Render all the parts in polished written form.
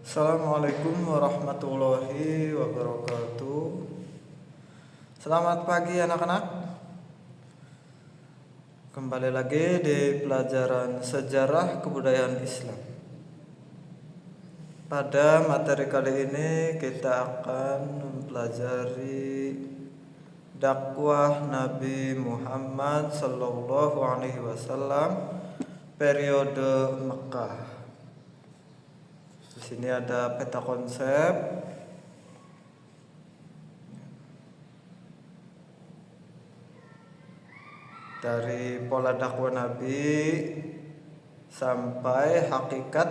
Assalamualaikum warahmatullahi wabarakatuh. Selamat pagi anak-anak. Kembali lagi di pelajaran sejarah kebudayaan Islam. Pada materi kali ini kita akan mempelajari dakwah Nabi Muhammad SAW periode Mekah. Di sini ada peta konsep. Dari pola dakwah Nabi sampai hakikat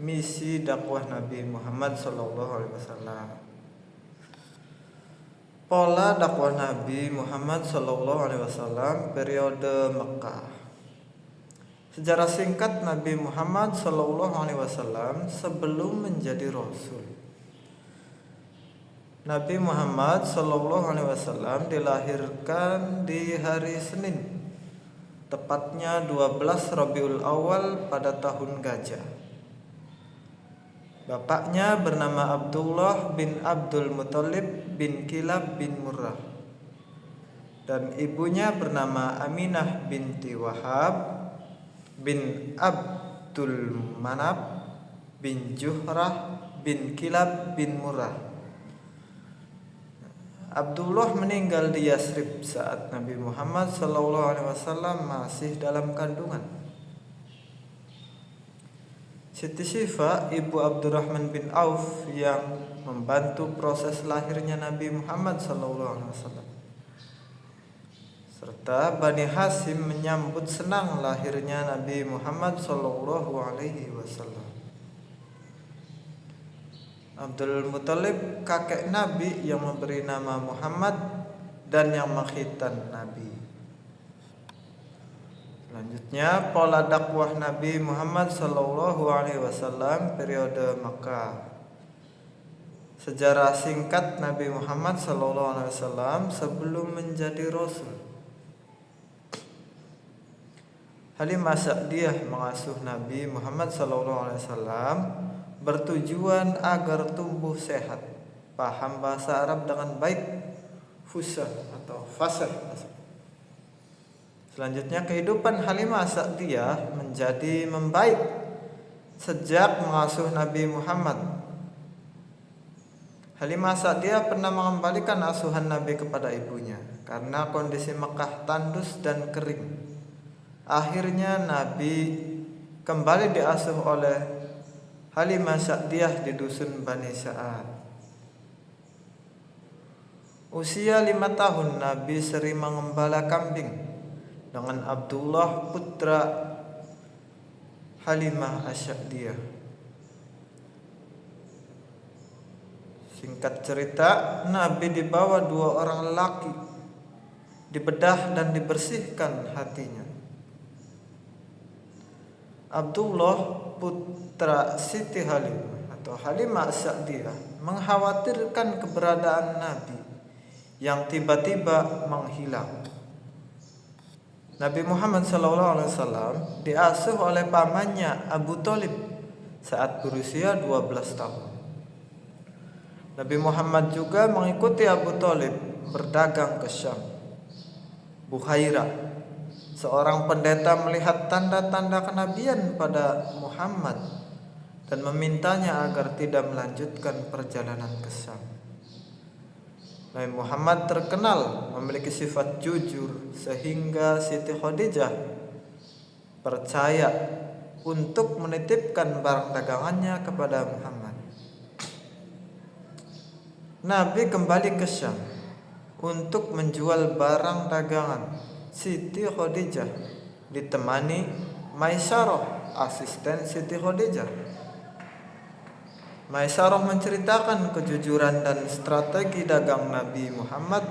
misi dakwah Nabi Muhammad SAW. Pola dakwah Nabi Muhammad SAW periode Mekah. Sejarah singkat Nabi Muhammad SAW sebelum menjadi Rasul. Nabi Muhammad SAW dilahirkan di hari Senin, tepatnya 12 Rabiul Awal pada tahun Gajah. Bapaknya bernama Abdullah bin Abdul Muthalib bin Kilab bin Murrah, dan ibunya bernama Aminah binti Wahab bin Abdul Manab bin Juhrah bin Kilab bin Murrah. Abdullah meninggal di Yasrib saat Nabi Muhammad SAW masih dalam kandungan. Siti Syifa, ibu Abdurrahman bin Auf, yang membantu proses lahirnya Nabi Muhammad SAW, serta Bani Hasyim menyambut senang lahirnya Nabi Muhammad SAW. Abdul Muthalib, kakek Nabi yang memberi nama Muhammad dan yang mengkhitan Nabi. Selanjutnya, pola dakwah Nabi Muhammad SAW periode Makkah. Sejarah singkat Nabi Muhammad SAW sebelum menjadi Rasul. Halimah Sa'diyah mengasuh Nabi Muhammad SAW bertujuan agar tumbuh sehat, paham bahasa Arab dengan baik, fusah atau fasih. Selanjutnya, kehidupan Halimah Sa'diyah menjadi membaik sejak mengasuh Nabi Muhammad. Halimah Sa'diyah pernah mengembalikan asuhan Nabi kepada ibunya karena kondisi Mekah tandus dan kering. Akhirnya Nabi kembali diasuh oleh Halimah Sa'diyah di dusun Bani Sa'ad. Usia 5 tahun Nabi sering mengembala kambing dengan Abdullah putra Halimah Sa'diyah. Singkat cerita, Nabi dibawa 2 orang lelaki, dibedah dan dibersihkan hatinya. Abdullah putra Siti Halimah atau Halimah Sa'diyah mengkhawatirkan keberadaan Nabi yang tiba-tiba menghilang. Nabi Muhammad SAW diasuh oleh pamannya Abu Thalib saat berusia 12 tahun. Nabi Muhammad juga mengikuti Abu Thalib berdagang ke Syam. Bukhairah, seorang pendeta, melihat tanda-tanda kenabian pada Muhammad dan memintanya agar tidak melanjutkan perjalanan ke Syam. Nabi Muhammad terkenal memiliki sifat jujur sehingga Siti Khadijah percaya untuk menitipkan barang dagangannya kepada Muhammad. Nabi kembali ke Syam untuk menjual barang dagangan. Siti Khadijah ditemani Maisarah, asisten Siti Khadijah. Maisarah menceritakan kejujuran dan strategi dagang Nabi Muhammad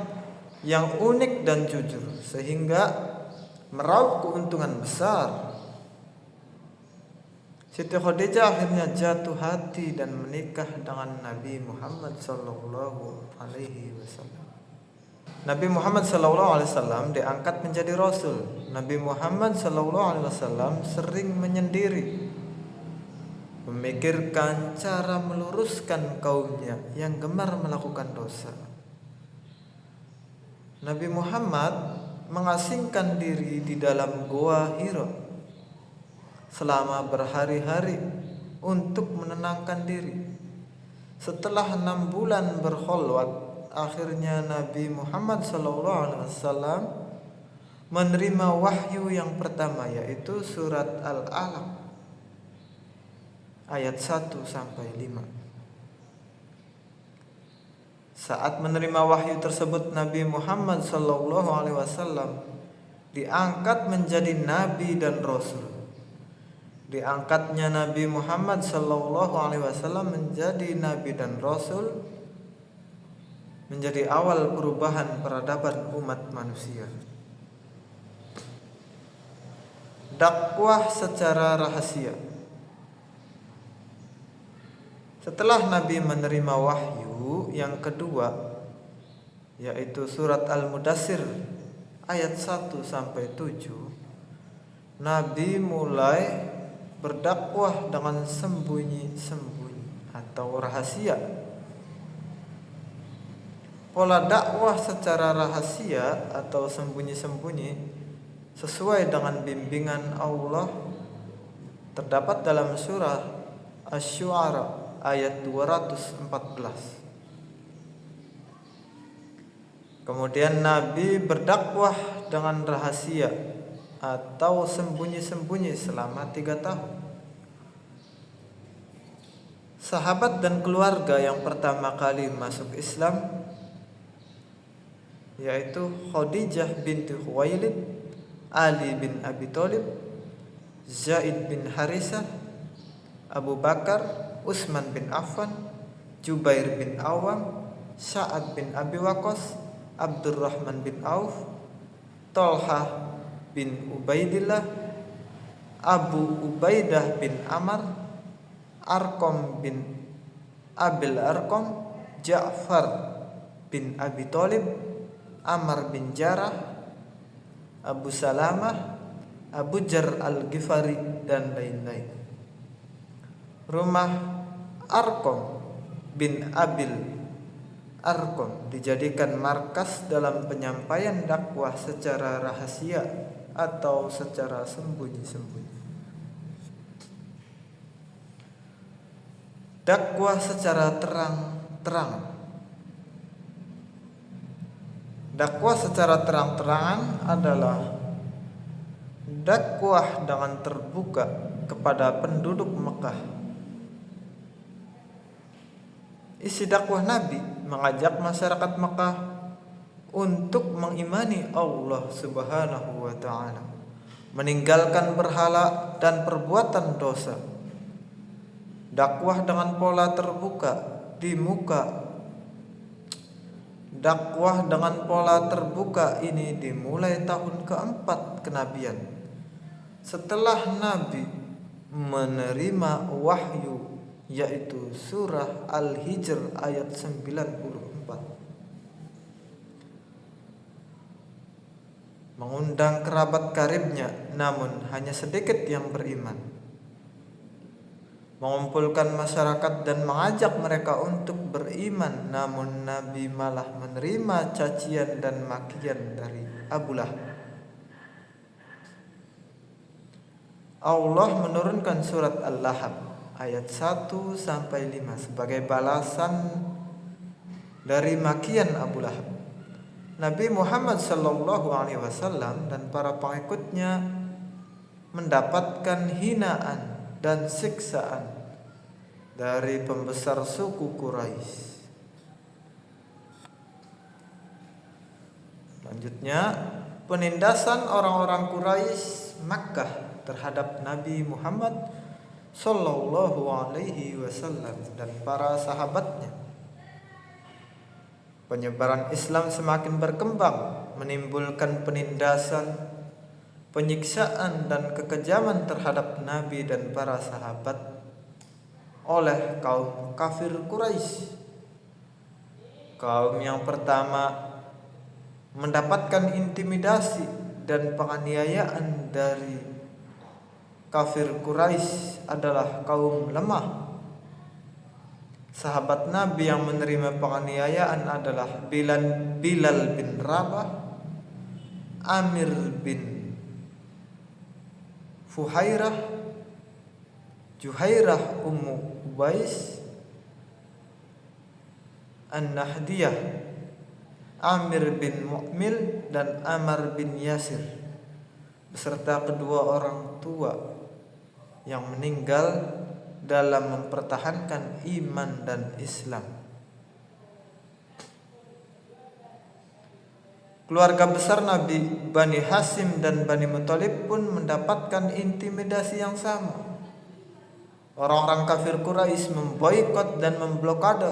yang unik dan jujur sehingga meraup keuntungan besar. Siti Khadijah akhirnya jatuh hati dan menikah dengan Nabi Muhammad SAW. Nabi Muhammad SAW diangkat menjadi Rasul. Nabi Muhammad SAW sering menyendiri. memikirkan cara meluruskan kaumnya yang gemar melakukan dosa. Nabi Muhammad mengasingkan diri di dalam Goa Hira selama berhari-hari untuk menenangkan diri. Setelah 6 bulan berkholwat, akhirnya Nabi Muhammad SAW menerima wahyu yang pertama, yaitu surat Al-Alaq ayat 1-5. Saat menerima wahyu tersebut, Nabi Muhammad SAW diangkat menjadi nabi dan rasul. Diangkatnya Nabi Muhammad SAW menjadi nabi dan rasul menjadi awal perubahan peradaban umat manusia. Dakwah secara rahasia. Setelah Nabi menerima wahyu yang kedua, yaitu surat Al-Mudassir ayat 1-7, Nabi mulai berdakwah dengan sembunyi-sembunyi atau rahasia. Pola dakwah secara rahasia atau sembunyi-sembunyi sesuai dengan bimbingan Allah terdapat dalam surah Asy-Syu'ara ayat 214. Kemudian Nabi berdakwah dengan rahasia atau sembunyi-sembunyi selama 3 tahun. Sahabat dan keluarga yang pertama kali masuk Islam yaitu Khadijah binti Khuwailid, Ali bin Abi Thalib, Zaid bin Harisah, Abu Bakar, Utsman bin Affan, Jubair bin Awam, Sa'ad bin Abi Waqqas, Abdurrahman bin Auf, Thalhah bin Ubaidillah, Abu Ubaidah bin Amr, Arqam bin Abil Arqam, Ja'far bin Abi Thalib, Amr bin Jarrah, Abu Salamah, Abu Jar al-Ghifari, dan lain-lain. Rumah Arqam bin Abil Arqam dijadikan markas dalam penyampaian dakwah secara rahasia atau secara sembunyi-sembunyi. Dakwah secara terang-terangan. Dakwah secara terang-terangan adalah dakwah dengan terbuka kepada penduduk Mekah. Isi dakwah Nabi mengajak masyarakat Mekah untuk mengimani Allah Subhanahu wa ta'ala, meninggalkan berhala dan perbuatan dosa. Dakwah dengan pola terbuka di muka. Dakwah dengan pola terbuka ini dimulai tahun keempat kenabian setelah Nabi menerima wahyu, yaitu surah Al-Hijr ayat 94. Mengundang kerabat karibnya, namun hanya sedikit yang beriman. Mengumpulkan masyarakat dan mengajak mereka untuk beriman, namun Nabi malah menerima cacian dan makian dari Abu Lahab. Allah menurunkan surat Al-Lahab ayat 1-5 sebagai balasan dari makian Abu Lahab. Nabi Muhammad SAW dan para pengikutnya mendapatkan hinaan dan siksaan dari pembesar suku Quraisy. Selanjutnya, penindasan orang-orang Quraisy Makkah terhadap Nabi Muhammad sallallahu alaihi wasallam dan para sahabatnya. Penyebaran Islam semakin berkembang, menimbulkan penindasan, penyiksaan dan kekejaman terhadap Nabi dan para sahabat oleh kaum kafir Quraisy. Kaum yang pertama mendapatkan intimidasi dan penganiayaan dari kafir Quraisy adalah kaum lemah. Sahabat Nabi yang menerima penganiayaan adalah Bilal bin Rabah, Amir bin Fuhairah, Juhairah Ummu Ubais, An-Nahdiyah, Amir bin Mu'mil, dan Ammar bin Yasir, beserta kedua orang tua yang meninggal dalam mempertahankan iman dan Islam. Keluarga besar Nabi, Bani Hashim dan Bani Muthalib pun mendapatkan intimidasi yang sama. Orang-orang kafir Quraisy memboikot dan memblokade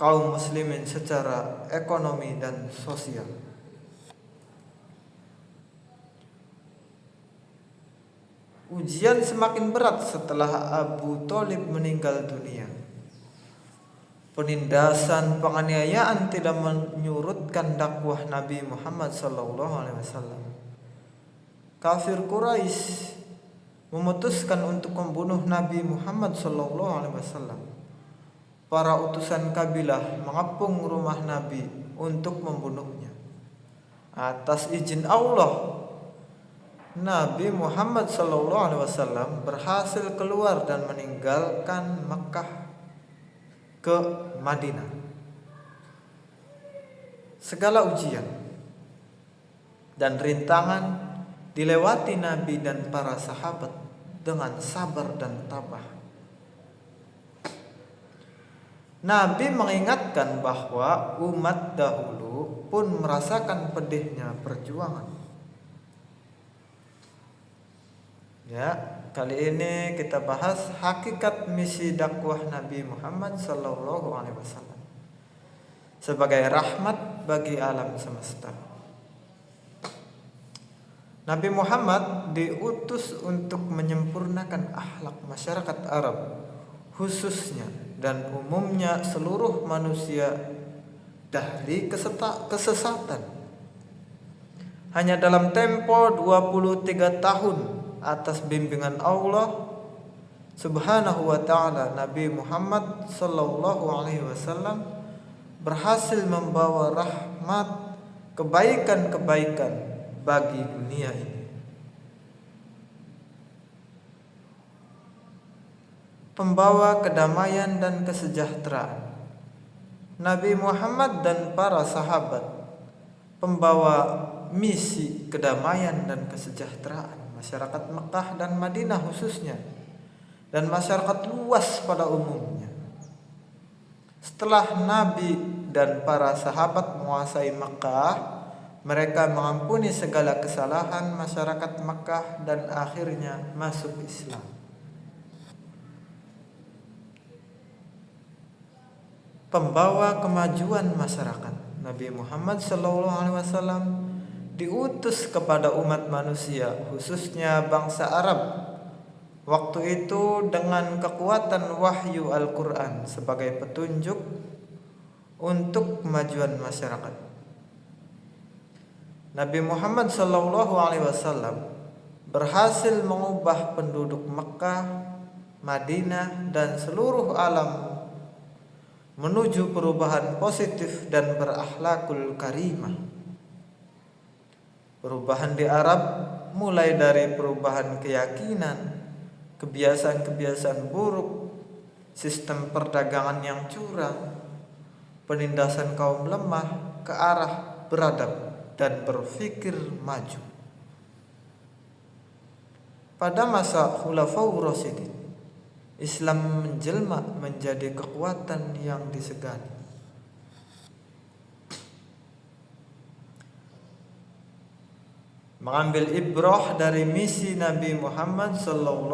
kaum muslimin secara ekonomi dan sosial. Ujian semakin berat setelah Abu Thalib meninggal dunia. Penindasan, penganiayaan tidak menyurutkan dakwah Nabi Muhammad SAW. Kafir Quraisy memutuskan untuk membunuh Nabi Muhammad SAW. Para utusan kabilah mengepung rumah Nabi untuk membunuhnya. Atas izin Allah, Nabi Muhammad SAW berhasil keluar dan meninggalkan Mekah ke Madinah. Segala ujian dan rintangan dilewati Nabi dan para sahabat dengan sabar dan tabah. Nabi mengingatkan bahwa umat dahulu pun merasakan pedihnya perjuangan. Ya, kali ini kita bahas hakikat misi dakwah Nabi Muhammad SAW sebagai rahmat bagi alam semesta. Nabi Muhammad diutus untuk menyempurnakan akhlak masyarakat Arab, khususnya dan umumnya seluruh manusia dari kesesatan. Hanya dalam tempo 23 tahun atas bimbingan Allah Subhanahu wa ta'ala, Nabi Muhammad sallallahu alaihi wasallam berhasil membawa rahmat, kebaikan-kebaikan bagi dunia ini. Pembawa kedamaian dan kesejahteraan. Nabi Muhammad dan para sahabat pembawa misi kedamaian dan kesejahteraan masyarakat Mekah dan Madinah khususnya, dan masyarakat luas pada umumnya. Setelah Nabi dan para sahabat menguasai Mekah, mereka mengampuni segala kesalahan masyarakat Mekah dan akhirnya masuk Islam. Pembawa kemajuan masyarakat, Nabi Muhammad SAW diutus kepada umat manusia, khususnya bangsa Arab, waktu itu dengan kekuatan wahyu Al-Quran sebagai petunjuk untuk kemajuan masyarakat. Nabi Muhammad SAW berhasil mengubah penduduk Mekah, Madinah, dan seluruh alam menuju perubahan positif dan berakhlakul karimah. Perubahan di Arab mulai dari perubahan keyakinan, kebiasaan-kebiasaan buruk, sistem perdagangan yang curang, penindasan kaum lemah ke arah beradab dan berpikir maju. Pada masa Khulafaur Rasyidin, Islam menjelma menjadi kekuatan yang disegani. Mengambil ibrah dari misi Nabi Muhammad SAW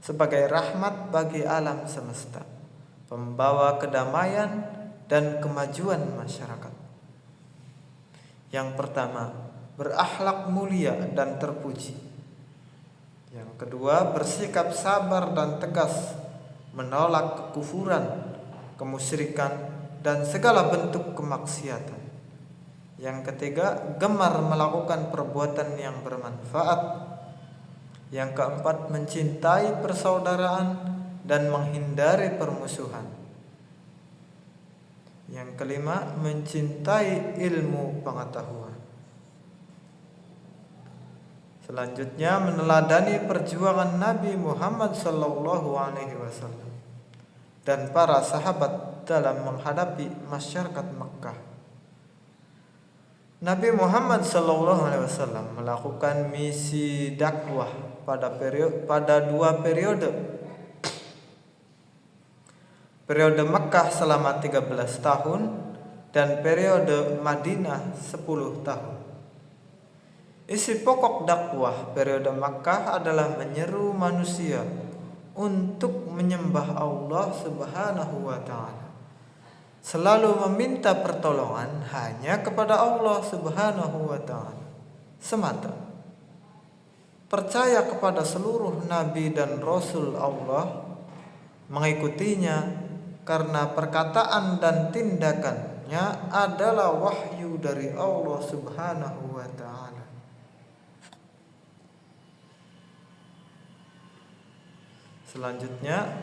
sebagai rahmat bagi alam semesta, pembawa kedamaian dan kemajuan masyarakat. Yang pertama, berakhlak mulia dan terpuji. Yang kedua, bersikap sabar dan tegas menolak kekufuran, kemusyrikan, dan segala bentuk kemaksiatan. Yang ketiga, gemar melakukan perbuatan yang bermanfaat Yang keempat, mencintai persaudaraan dan menghindari permusuhan. Yang kelima, mencintai ilmu pengetahuan. Selanjutnya, meneladani perjuangan Nabi Muhammad SAW dan para sahabat dalam menghadapi masyarakat Mekkah. Nabi Muhammad SAW melakukan misi dakwah pada dua periode. Periode Mekkah selama 13 tahun dan periode Madinah 10 tahun. Isi pokok dakwah periode Makkah adalah menyeru manusia untuk menyembah Allah Subhanahu wa taala. Selalu meminta pertolongan hanya kepada Allah Subhanahu wa taala semata. Percaya kepada seluruh nabi dan rasul Allah, mengikutinya karena perkataan dan tindakannya adalah wahyu dari Allah Subhanahu wa taala. Selanjutnya,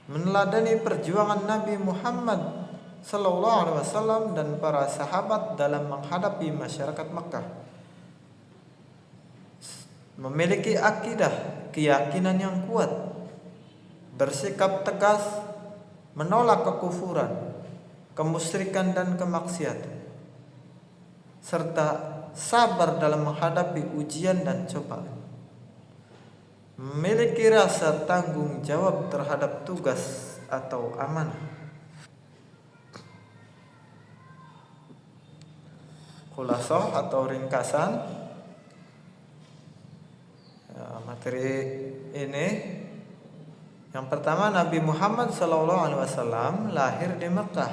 meneladani perjuangan Nabi Muhammad SAW dan para sahabat dalam menghadapi masyarakat Makkah. Memiliki akidah, keyakinan yang kuat, bersikap tegas, menolak kekufuran, kemusyrikan dan kemaksiatan, serta sabar dalam menghadapi ujian dan cobaan. Memiliki rasa tanggung jawab terhadap tugas atau amanah. Khulasah atau ringkasan materi ini. Yang pertama, Nabi Muhammad SAW lahir di Mekkah,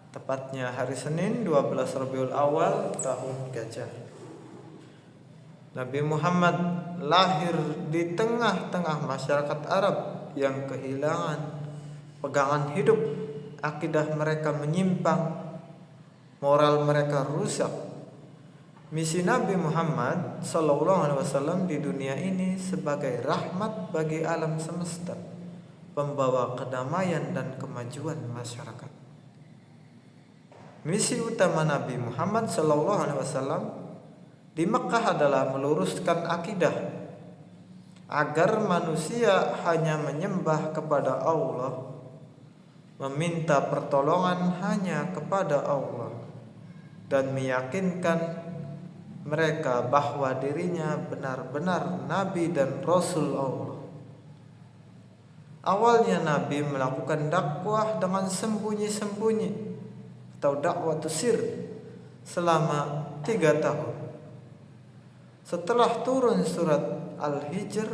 tepatnya hari Senin 12 Rabiul Awal tahun Gajah. Nabi Muhammad lahir di tengah-tengah masyarakat Arab yang kehilangan pegangan hidup, akidah mereka menyimpang, moral mereka rusak. Misi Nabi Muhammad SAW di dunia ini sebagai rahmat bagi alam semesta, pembawa kedamaian dan kemajuan masyarakat. Misi utama Nabi Muhammad SAW di Mekkah adalah meluruskan akidah agar manusia hanya menyembah kepada Allah, meminta pertolongan hanya kepada Allah, dan meyakinkan mereka bahwa dirinya benar-benar Nabi dan Rasul Allah. Awalnya Nabi melakukan dakwah dengan sembunyi-sembunyi atau dakwah sir selama 3 tahun. Setelah turun surat Al-Hijr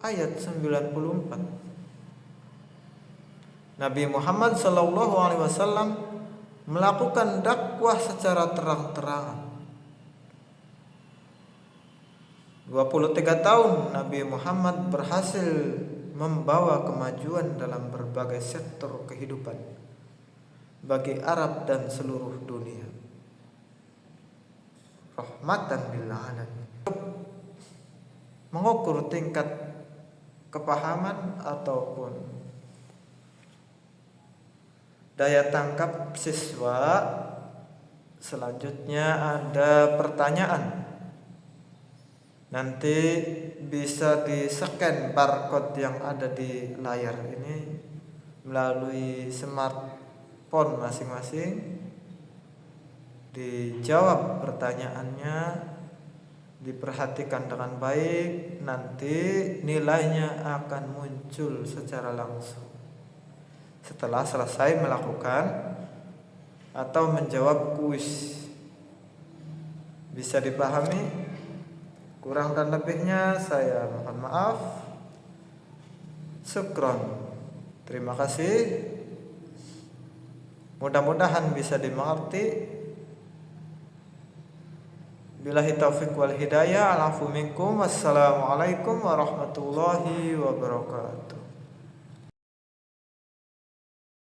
ayat 94, Nabi Muhammad SAW melakukan dakwah secara terang-terangan. 23 tahun Nabi Muhammad berhasil membawa kemajuan dalam berbagai sektor kehidupan bagi Arab dan seluruh dunia. Rahmatan lil alamin. Mengukur tingkat kepahaman ataupun daya tangkap siswa, selanjutnya ada pertanyaan. Nanti bisa di-scan barcode yang ada di layar ini melalui smartphone masing-masing. Dijawab pertanyaannya, diperhatikan dengan baik, nanti nilainya akan muncul secara langsung setelah selesai melakukan atau menjawab kuis. Bisa dipahami? Kurang dan lebihnya saya mohon maaf. Syukron. Terima kasih. Mudah-mudahan bisa dimengerti. Billahi taufiq wal hidayah. Alafu minkum. Wassalamualaikum warahmatullahi wabarakatuh.